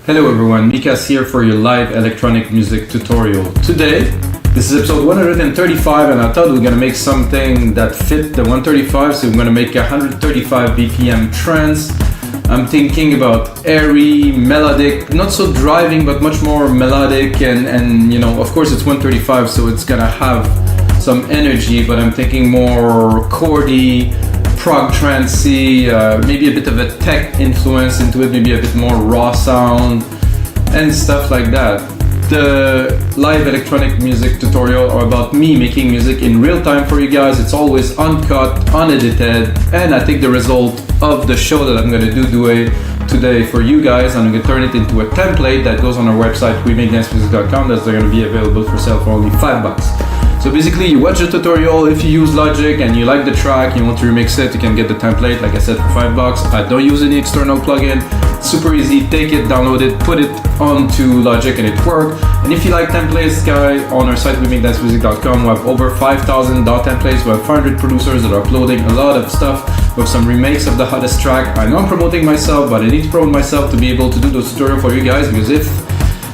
Hello everyone, Mikas here for your live electronic music tutorial. Today, this is episode 135 and I thought we were gonna make something that fit the 135, so we're gonna make 135 BPM trance. I'm thinking about airy, melodic, not so driving but much more melodic and you know, of course it's 135 so it's gonna have some energy, but I'm thinking more chordy, prog trancey, maybe a bit of a tech influence into it, maybe a bit more raw sound and stuff like that. The live electronic music tutorial are about me making music in real time for you guys. It's always uncut, unedited, and I think the result of the show that I'm gonna do today for you guys, I'm gonna turn it into a template that goes on our website, rhythmicdancemusic.com, that's gonna be available for sale for only $5. So basically you watch the tutorial, if you use Logic and you like the track, you want to remix it, you can get the template, like I said, for $5. I don't use any external plugin, it's super easy, take it, download it, put it onto Logic and it works. And if you like templates, guys, on our site, rhythmicdancemusic.com, we have over 5,000 DAW templates, we have 500 producers that are uploading a lot of stuff, with some remakes of the hottest track. I know I'm promoting myself, but I need to promote myself to be able to do those tutorials for you guys, because if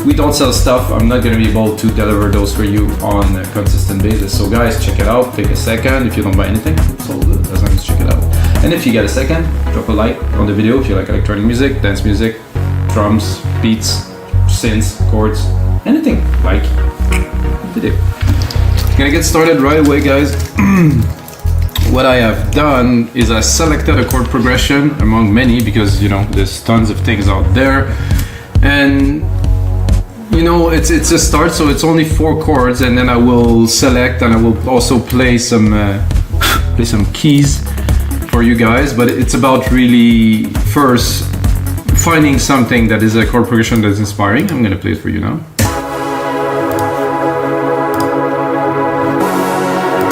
we don't sell stuff, I'm not going to be able to deliver those for you on a consistent basis. So guys, check it out, take a second. If you don't buy anything, it's all good, as long as you check it out. And if you get a second, drop a like on the video if you like electronic music, dance music, drums, beats, synths, chords, anything like video. Gonna get started right away, guys. What I have done is I selected a chord progression among many, because you know there's tons of things out there, and you know it's a start, so it's only 4 chords, and then I will select and I will also play some keys for you guys. But it's about really first finding something that is a chord progression that's inspiring. I'm gonna play it for you now.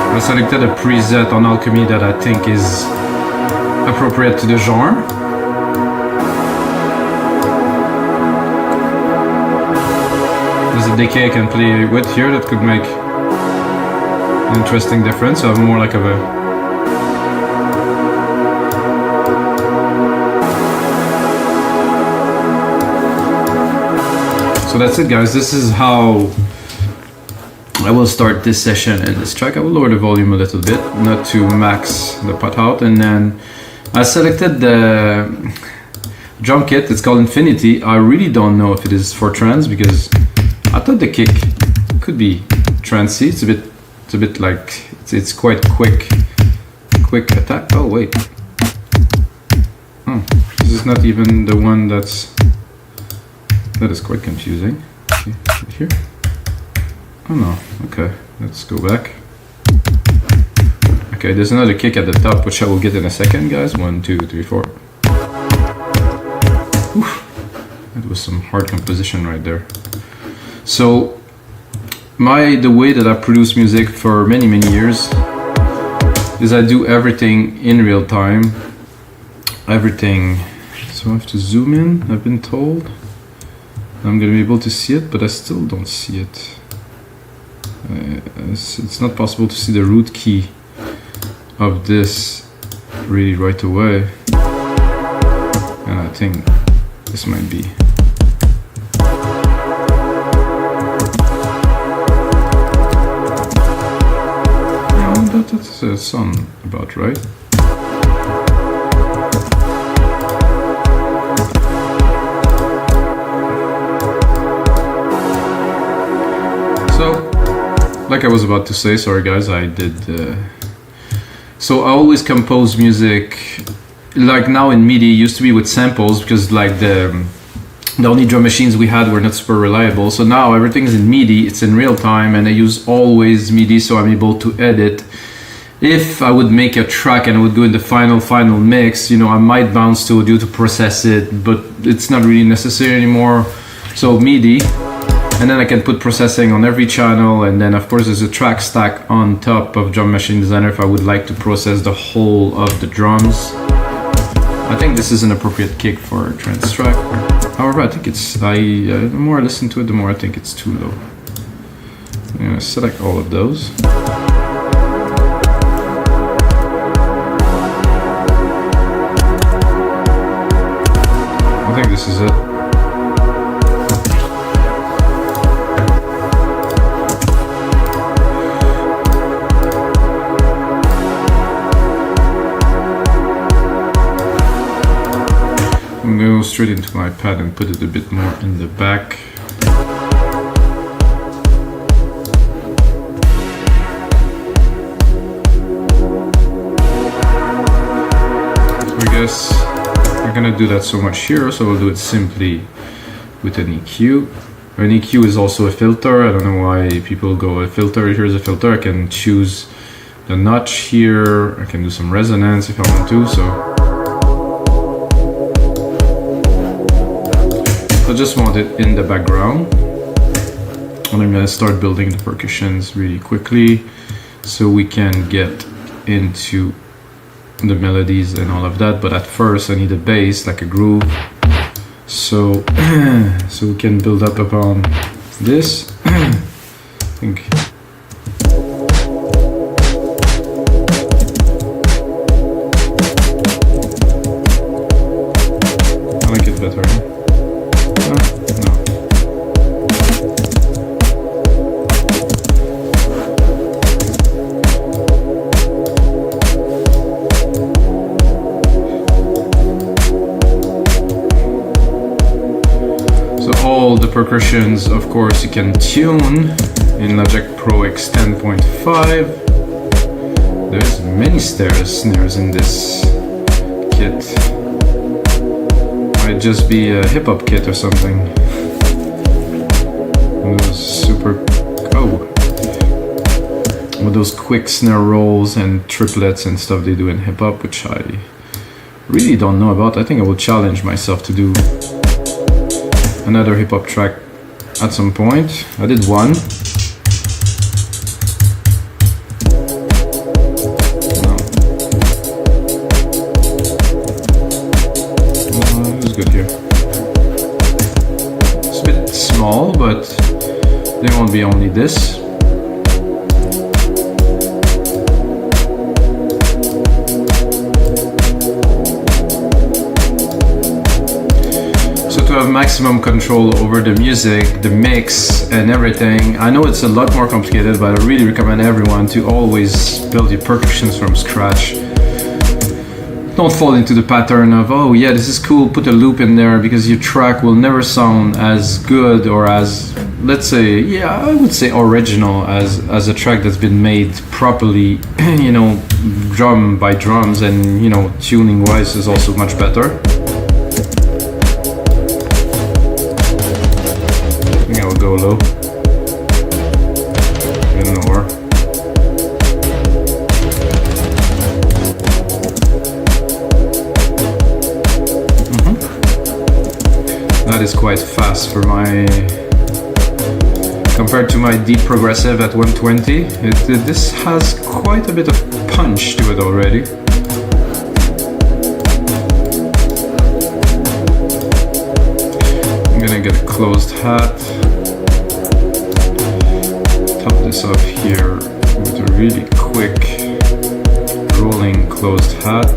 I selected a preset on Alchemy that I think is appropriate to the genre. There's a decay I can play with here that could make an interesting difference. So I have more like of a So that's it, guys. This is how I will start this session and this track. I will lower the volume a little bit, not to max the pot out, and then I selected the drum kit. It's called Infinity. I really don't know if it is for trance, because I thought the kick could be trancey. It's a bit like it's quite quick attack. Oh wait, this is not even the one that is quite confusing. See, right here. Oh no, okay, let's go back. Okay, there's another kick at the top, which I will get in a second, guys. 1, 2, 3, 4. Oof. That was some hard composition right there. So, the way that I produce music for many years is I do everything in real time. Everything. So I have to zoom in, I've been told. I'm gonna be able to see it, but I still don't see it. It's not possible to see the root key of this really right away, and I think this might be. Yeah, that's sound about right. Like I was about to say, sorry guys, I did. So I always compose music, like now in MIDI, used to be with samples, because like the only drum machines we had were not super reliable. So now everything is in MIDI, it's in real time, and I use always MIDI, so I'm able to edit. If I would make a track and I would go in the final mix, you know, I might bounce to audio to process it, but it's not really necessary anymore. So MIDI. And then I can put processing on every channel, and then of course there's a track stack on top of Drum Machine Designer if I would like to process the whole of the drums. I think this is an appropriate kick for a trance track. However, I think the more I listen to it, the more I think it's too low. I'm gonna select all of those. I think this is it. straight into my pad and put it a bit more in the back. So I guess I'm gonna do that so much here, so we'll do it simply with an EQ. An EQ is also a filter. I don't know why people go a filter. Here's a filter. I can choose the notch here. I can do some resonance if I want to. So I just want it in the background. And I'm gonna start building the percussions really quickly so we can get into the melodies and all of that. But at first I need a bass, like a groove. So we can build up upon this. I think I like it better. No. All the percussions, of course, you can tune in Logic Pro X 10.5. There's many snares in this kit. Might just be a hip-hop kit or something. And those super... oh! With those quick snare rolls and triplets and stuff they do in hip-hop, which I really don't know about. I think I will challenge myself to do another hip-hop track at some point. I did one. No, it was good here. It's a bit small, but there won't be only this. To have maximum control over the music, the mix and everything. I know it's a lot more complicated, but I really recommend everyone to always build your percussions from scratch. Don't fall into the pattern of, oh yeah, this is cool, put a loop in there, because your track will never sound as good or as, let's say, yeah, I would say original as a track that's been made properly, you know, drum by drums, and you know, tuning wise is also much better. Go low, and lower. That is quite fast for my, compared to my deep progressive at 120. This has quite a bit of punch to it already. I'm gonna get a closed hat. Top this off here with a really quick rolling closed hat.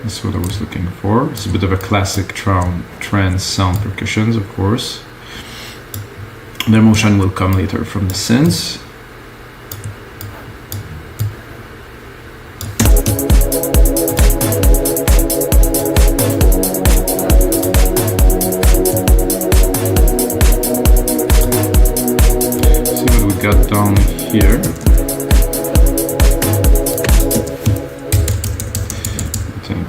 That's what I was looking for. It's a bit of a classic trance sound percussions, of course. The emotion will come later from the synths. Got down here. I think.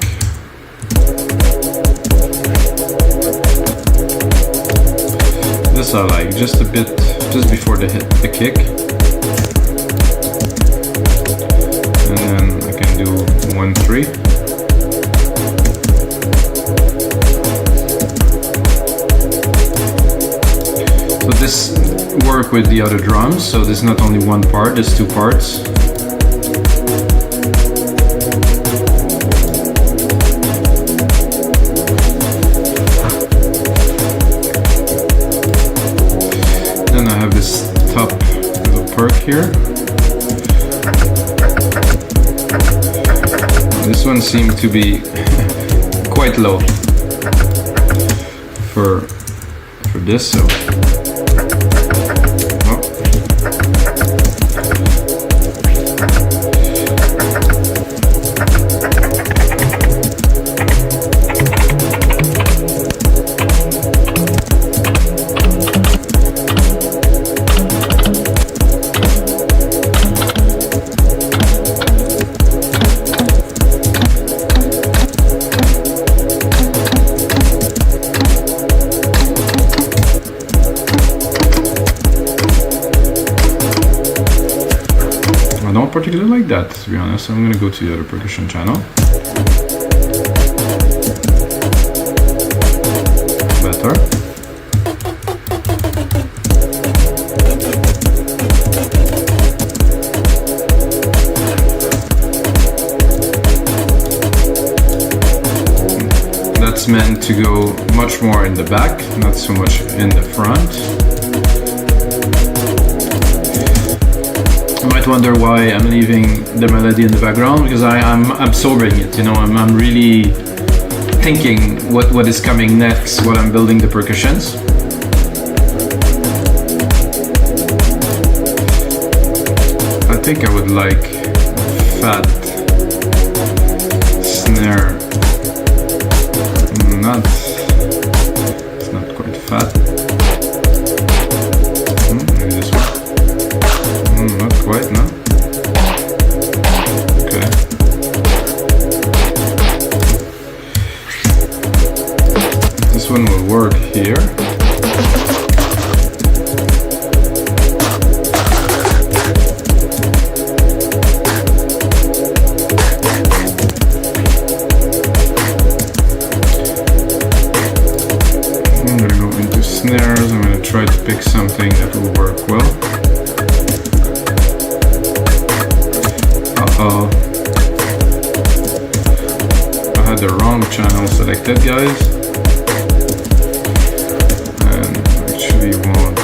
This I like, just a bit, just before the kick. And then I can do 1-3. So this work with the other drums, so there's not only one part, there's two parts. Then I have this top little perk here. This one seemed to be quite low for this, so particularly like that, to be honest. So I'm gonna go to the other percussion channel. Better. That's meant to go much more in the back, not so much in the front. You might wonder why I'm leaving the melody in the background, because I'm absorbing it, you know, I'm really thinking what is coming next while I'm building the percussions. I think I would like fat snare. It's not quite fat. Maybe this one. Not quite, no? Okay. This one will work here. Snares. I'm going to try to pick something that will work well. Uh-oh. I had the wrong channel selected, guys. And actually want...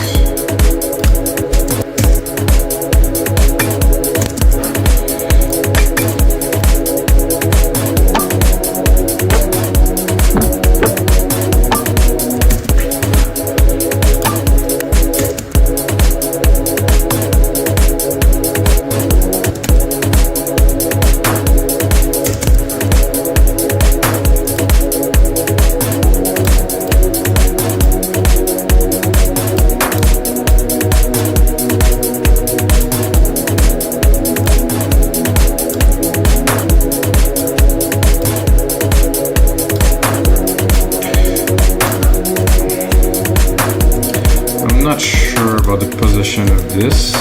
not sure about the position of this.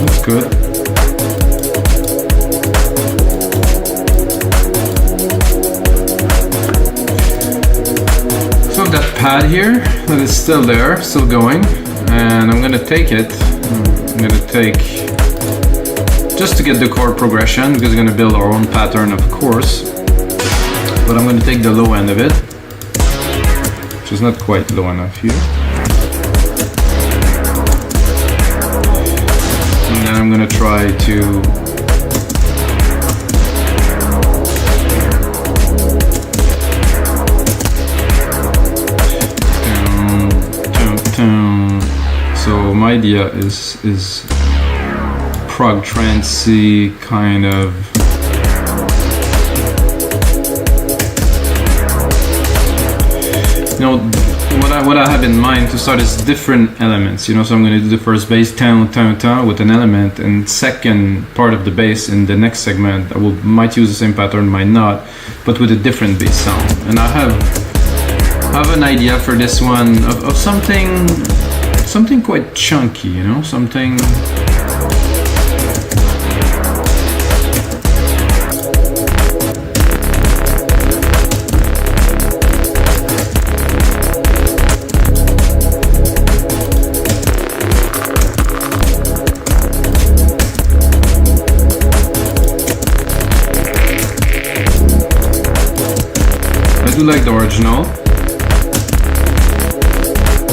That's good. That pad here that is still there, still going, and I'm gonna take it. I'm gonna take, just to get the chord progression, because we're gonna build our own pattern, of course, but I'm gonna take the low end of it, which is not quite low enough here, and then I'm gonna try to so my idea is prog trancey kind of what I have in mind to start is different elements, so I'm going to do the first bass with an element, and second part of the bass in the next segment I might use the same pattern, might not, but with a different bass sound. And I have an idea for this one of something quite chunky, something. I do like the original.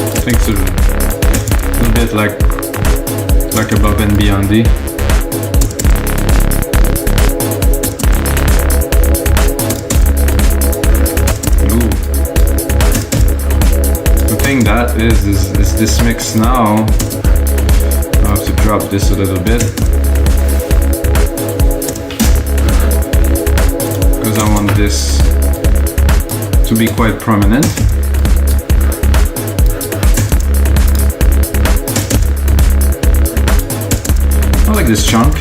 I think it's a little bit like Above and Beyond. Ooh. The thing that is this mix now. I have to drop this a little bit because I want this to be quite prominent. this chunk.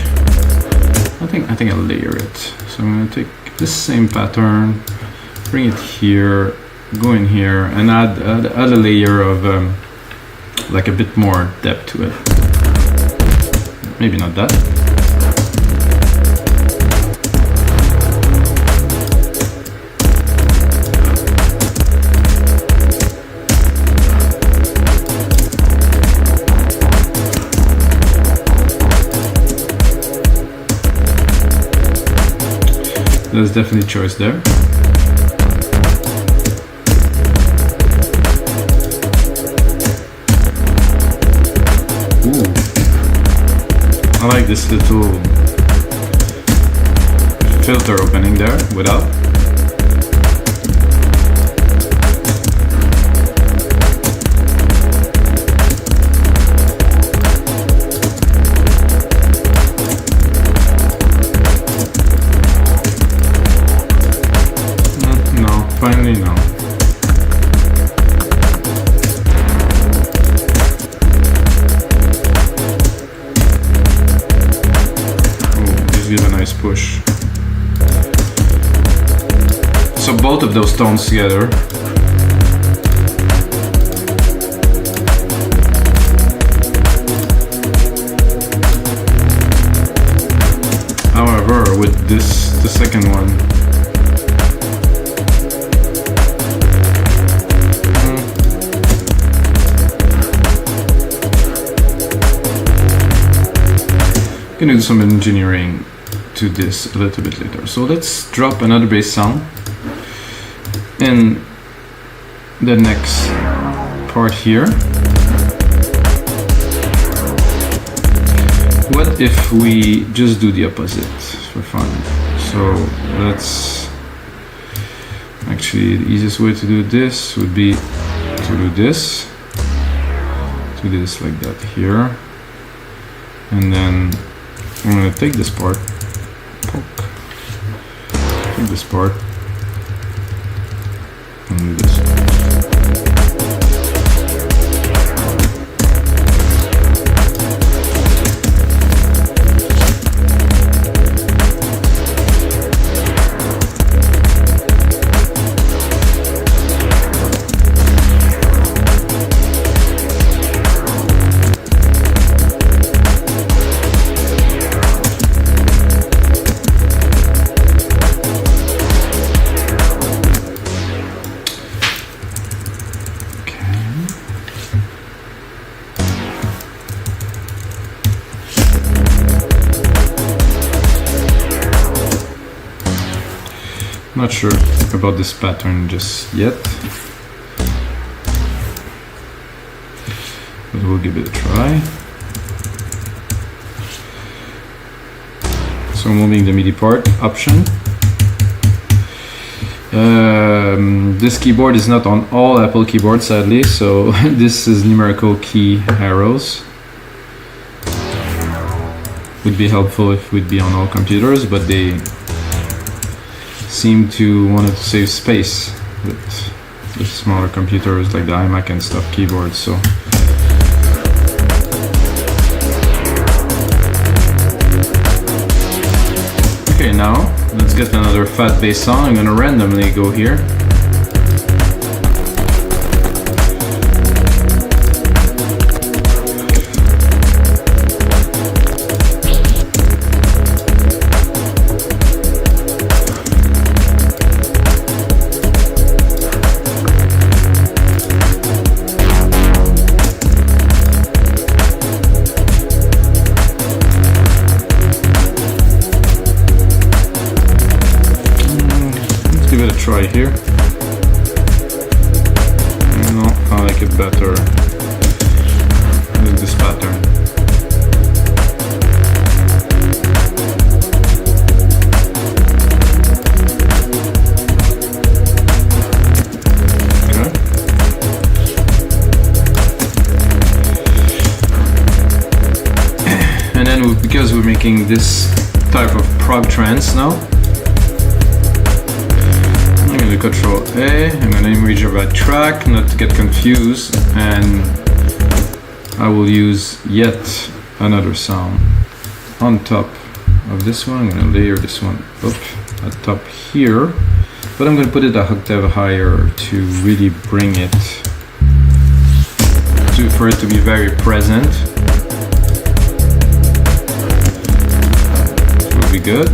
I think I'll layer it. So I'm gonna take this same pattern, bring it here, go in here, and add a layer of like a bit more depth to it. Maybe not that. There's definitely choice there. Ooh. I like this little filter opening there without. Finally, no. Oh, just give a nice push. So both of those tones together. However, with this, the second one, gonna do some engineering to this a little bit later. So let's drop another bass sound in the next part here. What if we just do the opposite for fun? So let's actually, the easiest way to do this would be to do this like that here, and then I'm going to take this part, take this part, and do this. Not sure about this pattern just yet, but we'll give it a try. So moving the MIDI part option. This keyboard is not on all Apple keyboards, sadly, so this is numerical key arrows. Would be helpful if it would be on all computers, but they seem to want to save space with smaller computers like the iMac and stuff keyboards. So okay, now let's get another fat bass song. I'm gonna randomly go here. Give it a try here. No, I like it better with this pattern. Okay. And then because we're making this type of prog trance now, I'm going to Control A, I'm going to image that track, not to get confused, and I will use yet another sound. on top of this one. I'm going to layer this one up at top here, but I'm going to put it a octave higher to really bring it for it to be very present. This will be good.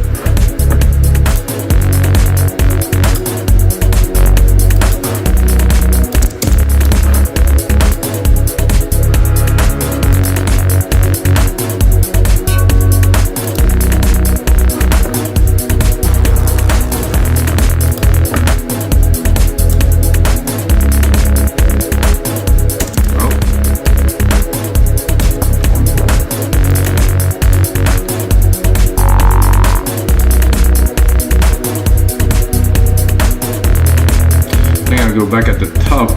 Go back at the top.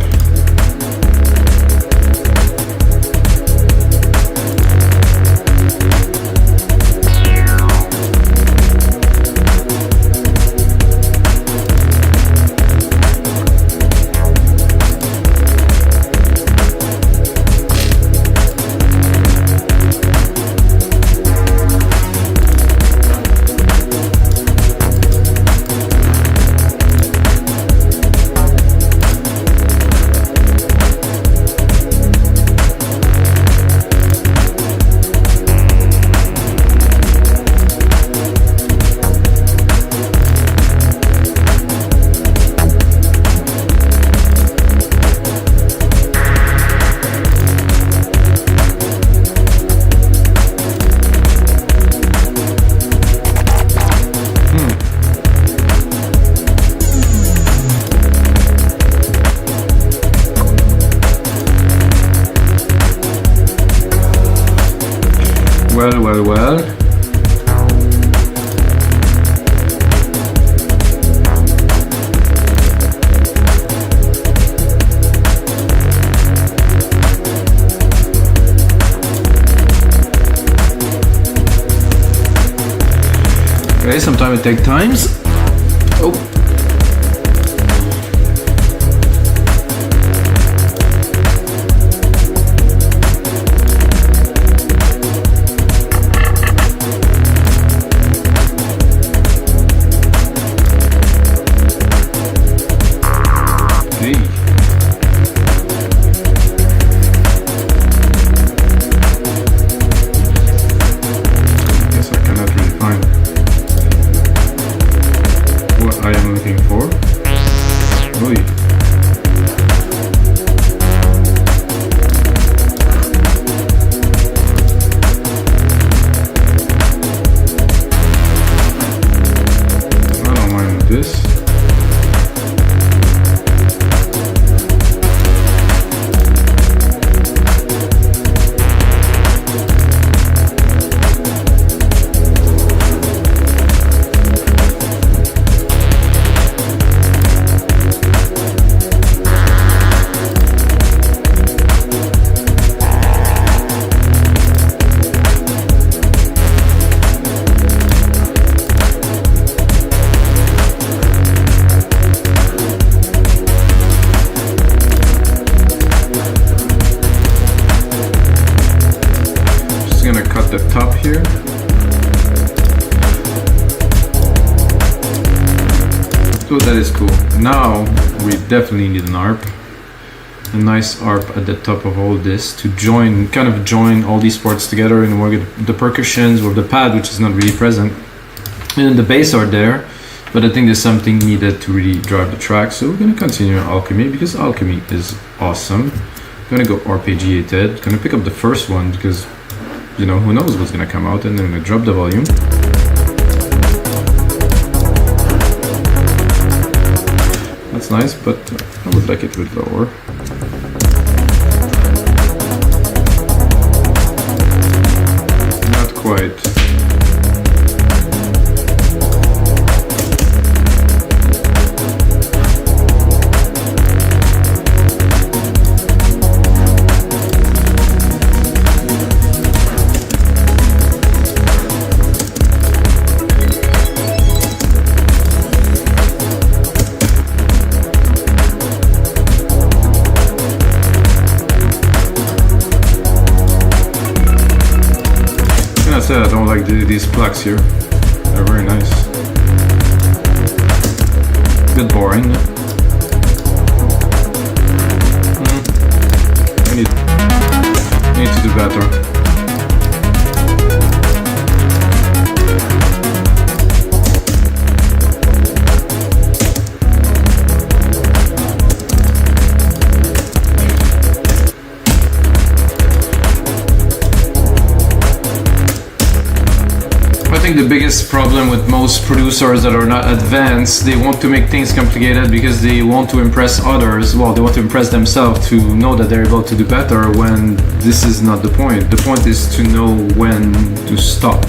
Well. Okay, sometimes it takes times. Oh. The top here. So that is cool. Now we definitely need an arp, a nice arp at the top of all this to join, kind of join all these parts together and work the percussions with the pad, which is not really present, and the bass are there, but I think there's something needed to really drive the track. So we're gonna continue Alchemy because Alchemy is awesome. I'm gonna go Arpeggiated. Gonna pick up the first one because, you know, who knows what's gonna come out, and then I'm gonna drop the volume. That's nice, but I would like it with lower. Not quite. that's it. I don't like these plugs here. They're very nice. Bit boring. I need to do better. I think the biggest problem with most producers that are not advanced, they want to make things complicated because they want to impress others. Well, they want to impress themselves to know that they're able to do better, when this is not the point. The point is to know when to stop.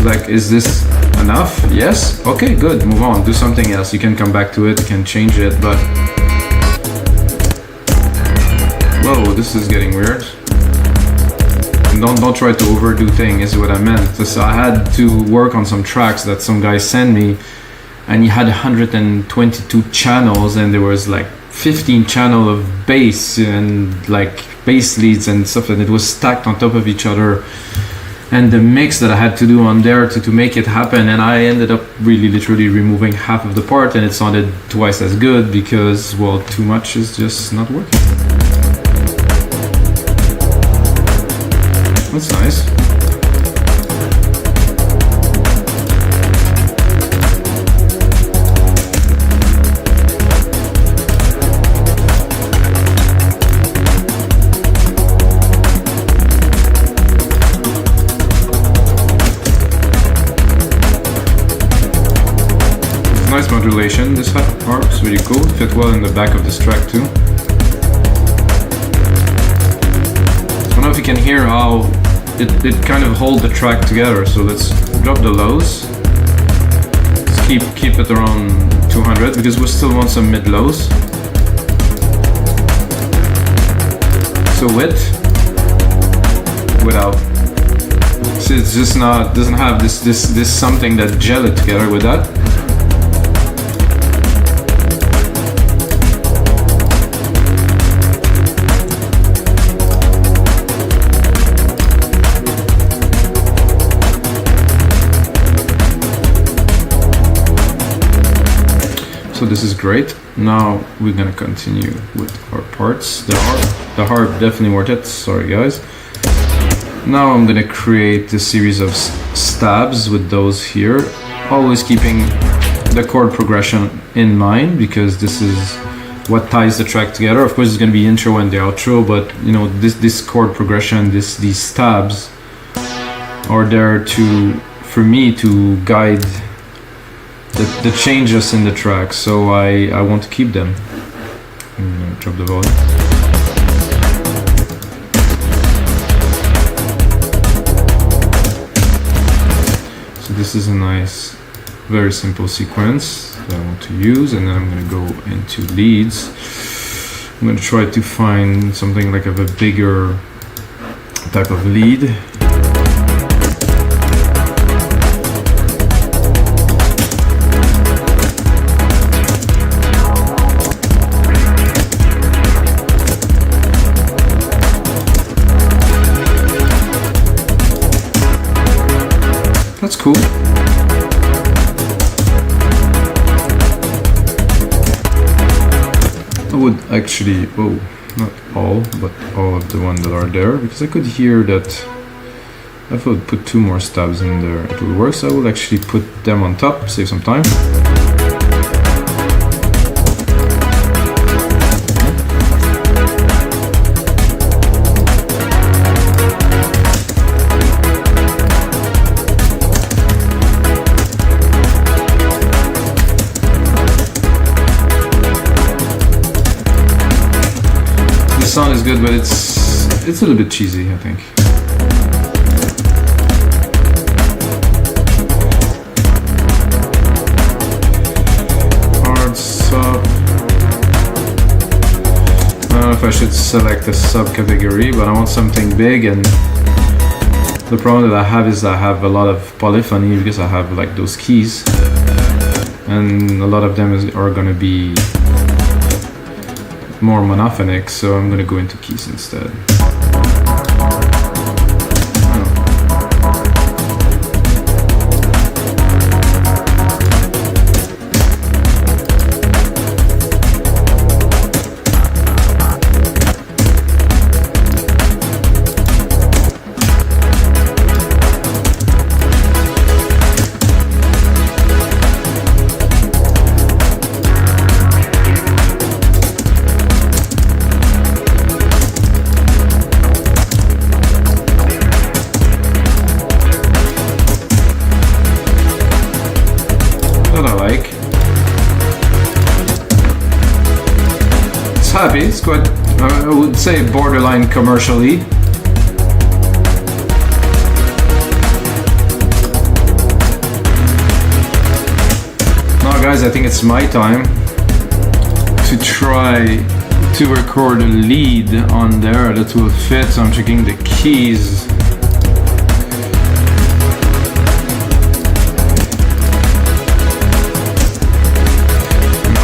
Like, is this enough? Yes? Okay, good, move on, do something else. You can come back to it, you can change it, but... Whoa, this is getting weird. Don't try to overdo things, is what I meant. So I had to work on some tracks that some guy sent me, and he had 122 channels, and there was like 15 channel of bass and like bass leads and stuff, and it was stacked on top of each other. And the mix that I had to do on there to make it happen, and I ended up really literally removing half of the part, and it sounded twice as good because, well, too much is just not working. That's nice. Nice modulation. This harp's really cool. Fit well in the back of this track too. I don't know if you can hear how it kind of holds the track together. So let's drop the lows. Let's keep it around 200 because we still want some mid lows. So with, without. So it's just not, doesn't have this something that gel it together with that. So this is great. Now we're gonna continue with our parts. The harp definitely worth it. Sorry guys. Now I'm gonna create a series of stabs with those here, always keeping the chord progression in mind because this is what ties the track together. Of course, it's gonna be intro and the outro, but you know this chord progression, these stabs are there for me to guide the changes in the track, so I want to keep them. I'm gonna drop the volume. So this is a nice, very simple sequence that I want to use, and then I'm gonna go into leads. I'm gonna try to find something like of a bigger type of lead. That's cool. I would actually, oh, not all, but all of the ones that are there, because I could hear that if I would put 2 more stabs in there, it would work. So I will actually put them on top, save some time. The sound is good, but it's a little bit cheesy, I think. Hard sub. I don't know if I should select a subcategory, but I want something big, and the problem that I have is I have a lot of polyphony because I have like those keys, and a lot of them are gonna be more monophonic, so I'm gonna go into keys instead. say borderline commercially. Now guys, I think it's my time to try to record a lead on there that will fit, so I'm checking the keys.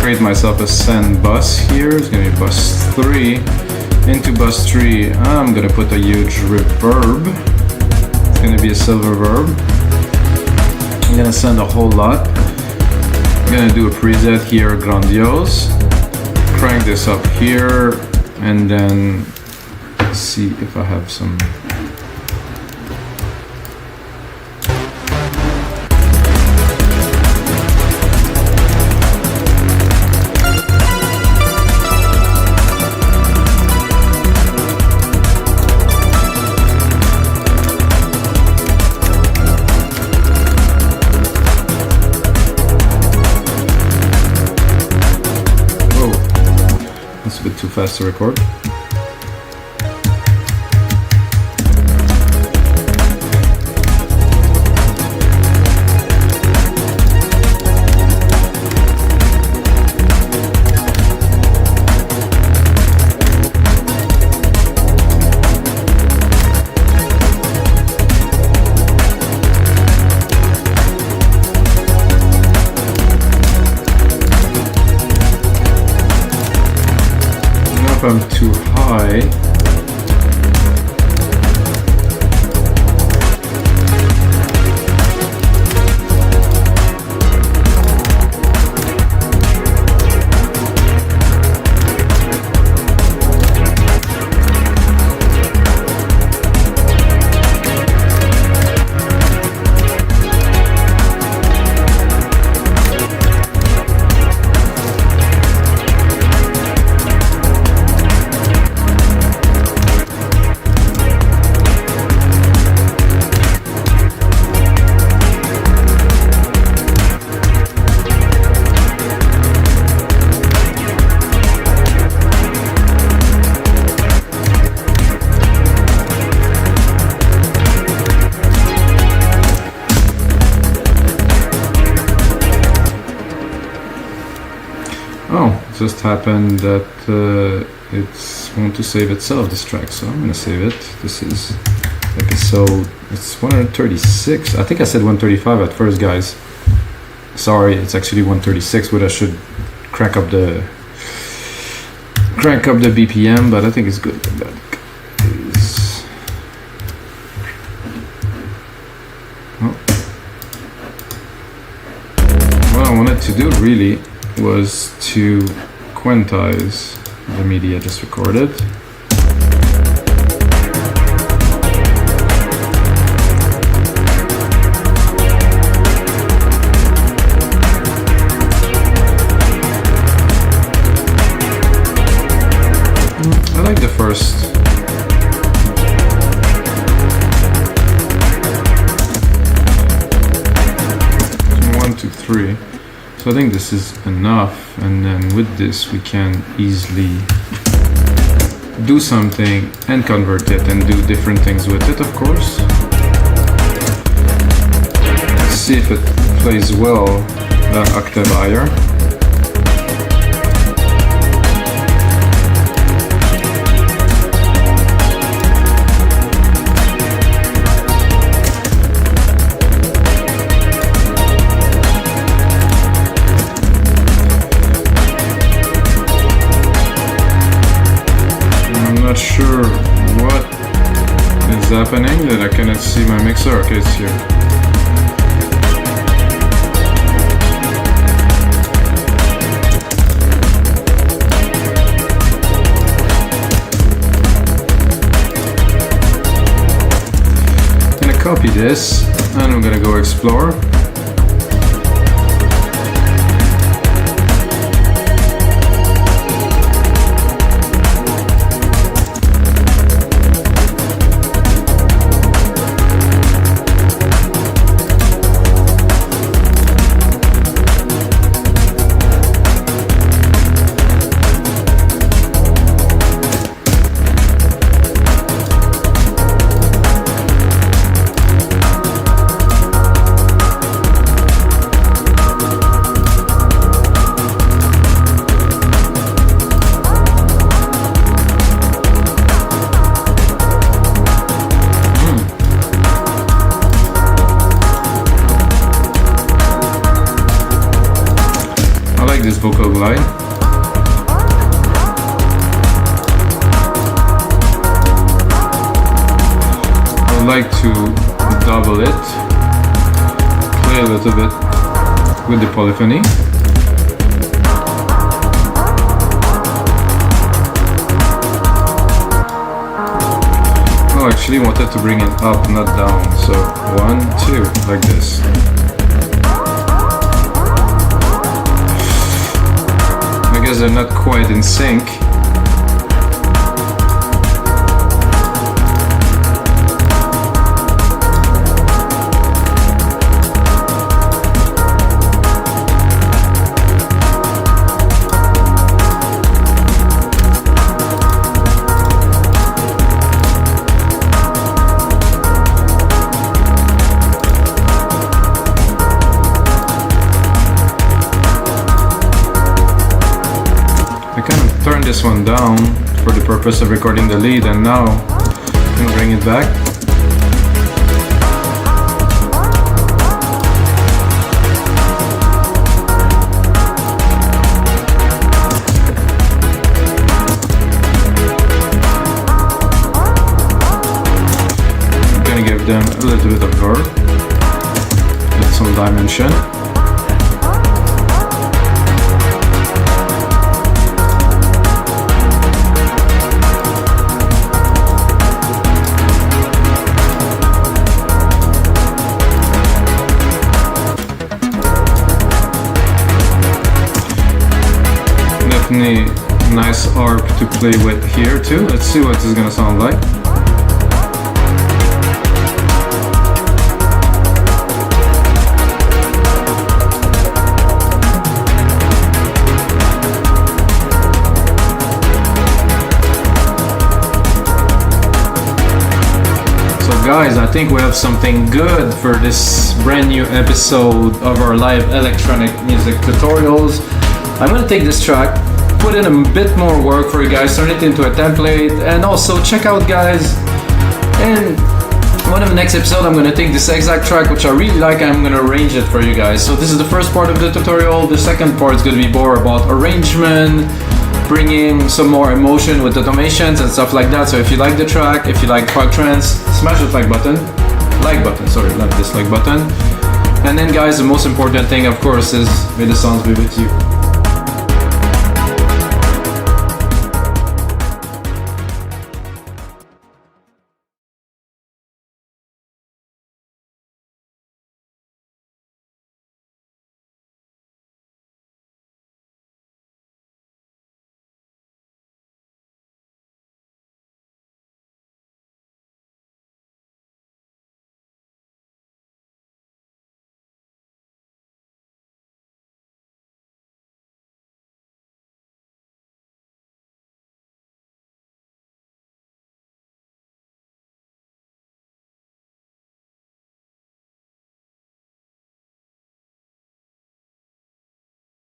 Create myself a send bus here. It's gonna be bus 3. Into bus 3, I'm gonna put a huge reverb. It's gonna be a silver verb. I'm gonna send a whole lot. I'm gonna do a preset here, grandiose. Crank this up here, and then see if I have some. A bit too fast to record. If I'm too high, just happened that it's want to save itself, this track, so I'm gonna save it. This is episode, it's 136. I think I said 135 at first, guys. Sorry, it's actually 136, but I should crank up the BPM, but I think it's good. That is, oh. What I wanted to do really was to quantize the MIDI I just recorded. I like the first. 1, 2, 3. So I think this is enough, and then with this we can easily do something and convert it and do different things with it, of course. Let's see if it plays well that octave higher. Not sure what is happening, that I cannot see my mixer. Okay, it's here. I'm gonna copy this and I'm gonna go explore. I like to double it, play a little bit with the polyphony. Oh, actually wanted to bring it up, not down. So 1, 2, like this. I guess they're not quite in sync. Turn this one down for the purpose of recording the lead, and now I'm gonna bring it back. I'm gonna give them a little bit of verb with some dimension. Nice arp to play with here too. Let's see what this is gonna sound like. So guys, I think we have something good for this brand new episode of our live electronic music tutorials. I'm gonna take this track, put in a bit more work for you guys, turn it into a template, and also check out, guys, in one of the next episodes I'm going to take this exact track which I really like and I'm going to arrange it for you guys. So this is the first part of the tutorial. The second part is going to be more about arrangement, bringing some more emotion with automations and stuff like that. So if you like the track, if you like prog trance, smash the like button, sorry, not dislike button. And then guys, the most important thing of course is may the sounds be with you.